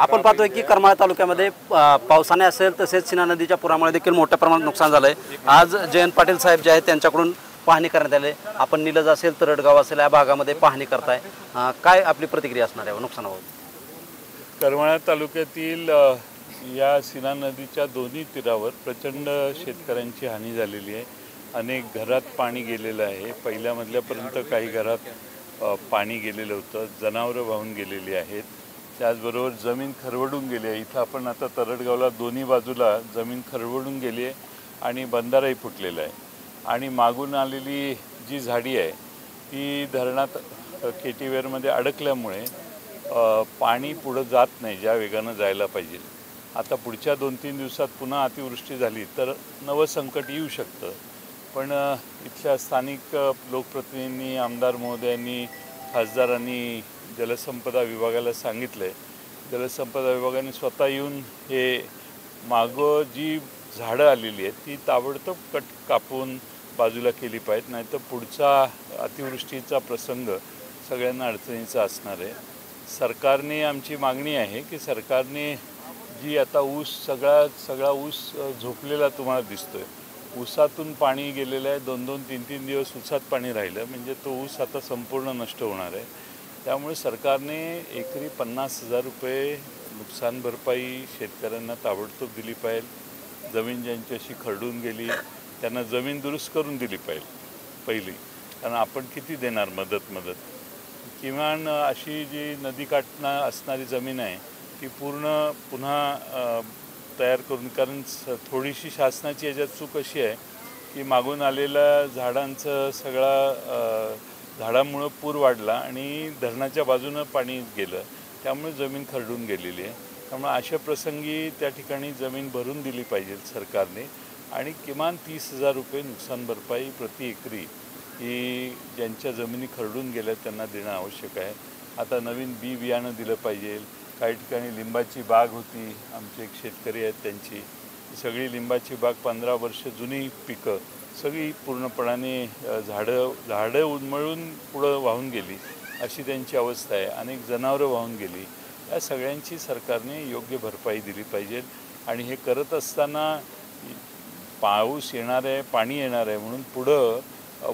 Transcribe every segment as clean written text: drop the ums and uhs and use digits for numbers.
आपण पाहतोय की करमाळा तालुक्यामध्ये पावसाने असेल तसेच सीना नदीच्या पुरामुळे देखील मोठ्या प्रमाणात नुकसान झालंय। आज जयंत पाटील साहेब जे आहेत त्यांच्याकडून पाहणी करण्यात आली। आपण निलज असेल तरडगाव असेल या भागामध्ये पाहणी करताय, काय आपली प्रतिक्रिया असणार आहे नुकसानावर? करमाळा तालुक्यातील या सीना नदीच्या दोन्ही तीरावर प्रचंड शेतकऱ्यांची हानी झालेली आहे। अनेक घरात पाणी गेलेलं आहे। पहिल्या मजल्यापर्यंत काही घरात पाणी गेलेलं होतं, जनावरं वाहून गेलेली आहेत। त्याचबरोबर जमीन खरवडून गेली आहे। इथं आपण आता तरडगावला दोन्ही बाजूला जमीन खरवडून गेली आहे आणि बंधाराही फुटलेला आहे। आणि मागून आलेली जी झाडी आहे ती धरणात केटीवेरमध्ये अडकल्यामुळे पाणी पुढं जात नाही ज्या वेगानं जायला पाहिजे। आता पुढच्या 2-3 दिवसात पुन्हा अतिवृष्टी झाली तर नवं संकट येऊ शकतं। पण इथल्या स्थानिक लोकप्रतिनिधींनी, आमदार महोदयांनी, खासदारांनी जलसंपदा विभागाला सांगितलं आहे। जलसंपदा विभागाने स्वतः येऊन हे मागं जी झाडं आलेली आहेत ती ताबडतोब कापून बाजूला केली पाहिजेत, नाहीतर पुढचा अतिवृष्टीचा प्रसंग सगळ्यांना अडचणीचा असणार आहे। सरकारने आमची मागणी आहे की सरकारने जी आता सगळा ऊस झोपलेला तुम्हाला दिसतोय, ऊसातून पाणी गेलेलं आहे। 2-2, 3-3 दिवस ऊसात पाणी राहिलं म्हणजे तो ऊस आता संपूर्ण नष्ट होणार आहे। त्यामुळे सरकारने एकरी 50,000 रुपये नुकसान भरपाई शेतकऱ्यांना ताबडतोब दिली पाहिजे। जमीन ज्यांच्याशी खरडून गेली त्यांना जमीन दुरुस्त करून दिली पाहिजे पहिली, कारण आपण किती देणार मदत। किमान अशी जी नदीकाठना असणारी जमीन आहे ती पुन्हा तयार करून, कारण थोडीशी शासनाची याच्यात चूक अशी आहे की मागून आलेल्या झाडांचं झाडामुळं पूर वाढला आणि धरणाच्या बाजूनं पाणी गेलं, त्यामुळे जमीन खरडून गेलेली आहे। त्यामुळे अशा प्रसंगी त्या ठिकाणी जमीन भरून दिली पाहिजे सरकारने आणि किमान 30,000 रुपये नुकसान भरपाई प्रति एकरी ही ज्यांच्या जमिनी खरडून गेल्या त्यांना देणं आवश्यक आहे। आता नवीन बियाणं दिलं पाहिजे। काही ठिकाणी लिंबाची बाग होती, आमचे एक शेतकरी आहेत त्यांची सगळी लिंबाची बाग 15 वर्ष जुनी पिकं सगळी पूर्णपणाने झाडं उन्मळून पुढं वाहून गेली, अशी त्यांची अवस्था आहे। अनेक जनावरं वाहून गेली। या सगळ्यांची सरकारने योग्य भरपाई दिली पाहिजे। आणि हे करत असताना पाऊस येणार आहे, पाणी येणार आहे म्हणून पुढं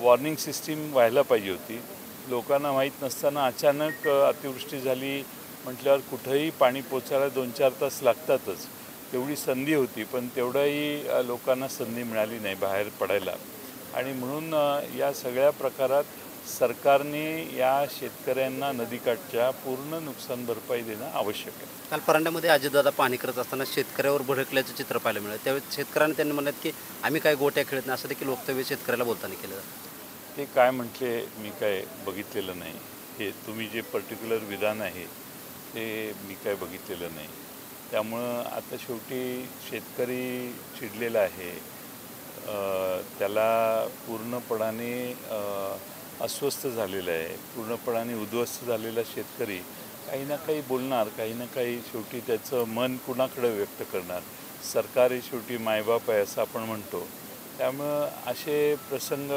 वॉर्निंग सिस्टीम व्हायला पाहिजे होती। लोकांना माहीत नसताना अचानक अतिवृष्टी झाली म्हटल्यावर कुठंही पाणी पोचायला 2-4 तास लागतातच। तेवढी संधी होती पण तेवढाही लोकांना संधी मिळाली नाही बाहेर पडायला। आणि म्हणून या सगळ्या प्रकारात सरकारने या शेतकऱ्यांना नदीकाठच्या पूर्ण नुकसान भरपाई देणं आवश्यक आहे। काल परांड्यामध्ये अजितदादा पाहणी करत असताना शेतकऱ्यावर भडकल्याचं चित्र पाहायला मिळालं। त्यावेळी शेतकऱ्यांनी त्यांनी म्हणत की आम्ही काय गोट्या खेळत नाही, असं देखील वक्तव्य शेतकऱ्याला बोलताना केलं जातं। ते काय म्हटले मी काय बघितलेलं नाही। हे तुम्ही जे पर्टिक्युलर विधान आहे ते मी काय बघितलेलं नाही। त्यामुळं आता शेवटी शेतकरी चिडलेला आहे, त्याला पूर्णपणाने अस्वस्थ झालेला आहे, पूर्णपणाने उद्ध्वस्त झालेला शेतकरी काही ना काही बोलणार, काही ना काही शेवटी त्याचं मन कुणाकडे व्यक्त करणार। सरकार हे शेवटी मायबाप आहे असं आपण म्हणतो। त्यामुळं असे प्रसंग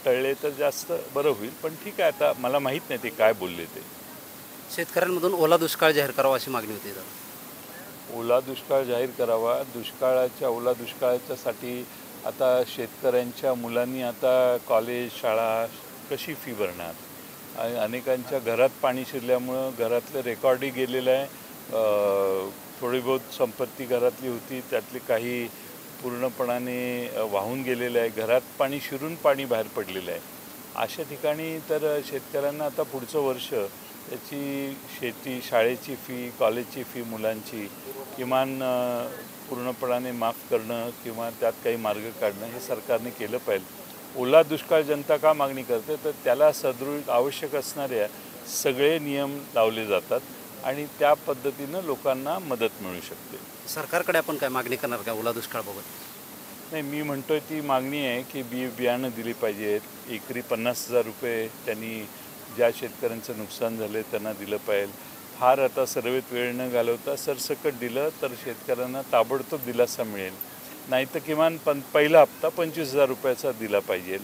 टळले तर जास्त बरं होईल। पण ठीक आहे, आता मला माहीत नाही ते काय बोलले ते। शेतकऱ्यांमधून ओला दुष्काळ जाहीर करावा अशी मागणी होती। ओला दुष्काळ जाहीर करावा। ओला दुष्काळाच्यासाठी आता शेतकऱ्यांच्या मुलांनी आता कॉलेज, शाळा कशी फी भरणार? अनेकांच्या घरात पाणी शिरल्यामुळं घरातलं रेकॉर्डही गेलेलं आहे। थोडी बहुत संपत्ती घरातली होती त्यातली काही पूर्णपणाने वाहून गेलेलं आहे। घरात पाणी शिरून पाणी बाहेर पडलेलं आहे। अशा ठिकाणी तर शेतकऱ्यांना आता पुढचं वर्ष त्याची शाळेची फी, कॉलेजची फी मुलांची किमान पूर्णपणाने माफ करणं किंवा त्यात काही मार्ग काढणं हे सरकारने केलं पाहिजे। ओला दुष्काळ जनता का मागणी करते तर त्याला सदृढ आवश्यक असणाऱ्या सगळे नियम लावले जातात आणि त्या पद्धतीनं लोकांना मदत मिळू शकते। सरकारकडे आपण काय मागणी करणार का ओला दुष्काळाबाबत? नाही, मी म्हणतोय ती मागणी आहे की बियाणं दिली पाहिजेत। एकरी 50,000 रुपये त्यांनी ज्या शेतकऱ्यांचं नुकसान झालं त्यांना दिलं पाहिजे। फार आता सर्वेत वेळ न घालवता सरसकट दिलं तर शेतकऱ्यांना ताबडतोब दिलासा मिळेल। नाही तर किमान पहिला हप्ता 25,000 रुपयाचा दिला पाहिजे।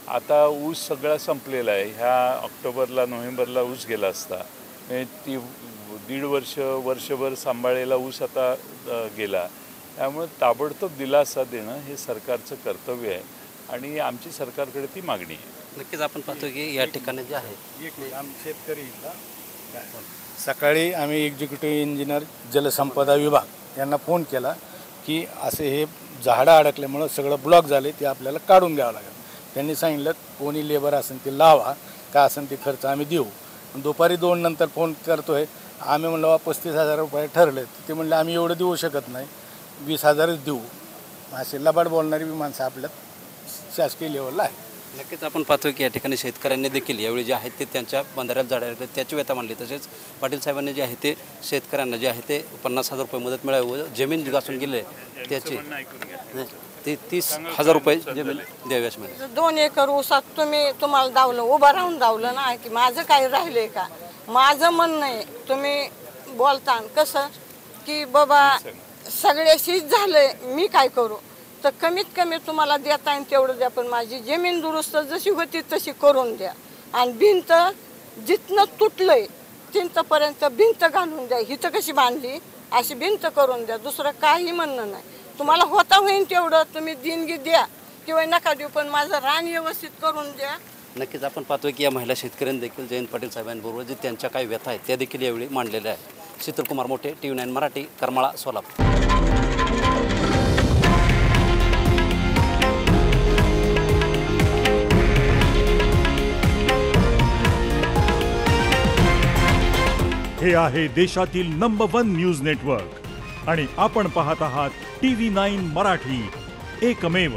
आता ऊस सगळा संपलेला आहे। ह्या ऑक्टोबरला, नोव्हेंबरला ऊस गेला असता, ती 1.5 वर्षभर सांभाळलेला ऊस आता गेला. त्यामुळे ताबडतोब दिलासा देणं हे सरकारचं कर्तव्य आहे आणि आमची सरकारकडे ती मागणी आहे. नक्कीच आपण पाहतो की या ठिकाणी जे आहे शेतकरी सकाळी आम्ही एक्झिक्युटिव्ह इंजिनियर जलसंपदा विभाग यांना फोन केला की असे हे झाडं अडकल्यामुळं सगळं ब्लॉक झाले, ते आपल्याला काढून घ्यावं लागेल. त्यांनी सांगितलं कोणी लेबर असेल ते लावा, काय असेल ते खर्च आम्ही देऊ. दुपारी 2 नंतर फोन करतोय, आम्ही म्हणलं 35,000 रुपये ठरले. ते म्हणले आम्ही एवढं देऊ शकत नाही, 20,000च देऊ. असे लबाड बोलणारी माणसं आपल्यात शासकीय लेवलला आहे. नक्कीच आपण पाहतो की या ठिकाणी शेतकऱ्यांनी देखील यावेळी जे आहेत ते त्यांच्या बंधाऱ्यात झाडं त्याची व्यथा मांडली. तसेच पाटील साहेबांनी जे आहे ते शेतकऱ्यांना जे आहे ते 50,000 रुपये मदत मिळावी व जमीन घासून गेले त्याची ते 30,000 रुपये जमीन द्यावी असं म्हणे. 2 एकर ऊसात तुम्हाला दावलं, उभं राहून दावलं ना, की माझं काही राहिलंय का? माझं म्हणणं आहे, तुम्ही बोलता कसं की बाबा सगळ्याशीच झालंय, मी काय करू? तर कमीत कमी तुम्हाला देता येईल तेवढं द्या, पण माझी जमीन दुरुस्त जशी होती तशी करून द्या. आणि भिंत जिथनं तुटलंय तिथपर्यंत भिंत घालून द्या. हिथं कशी बांधली अशी भिंत करून द्या. दुसरं काही म्हणणं नाही. तुम्हाला होता होईल तेवढं तुम्ही देणगी द्या किंवा नका देऊ, पण माझं रान व्यवस्थित करून द्या. नक्कीच आपण पाहतोय की या महिला शेतकऱ्यांनी देखील जयंत पाटील साहेबांबरोबर जे त्यांच्या काही व्यथा आहेत त्या देखील यावेळी मांडलेल्या आहेत. शीतलकुमार मोठे, TV9 मराठी, करमाळा, सोलापूर. हे आहे देशातील नंबर 1 न्यूज नेटवर्क आणि आपण पाहत आहात TV9 मराठी, एकमेव.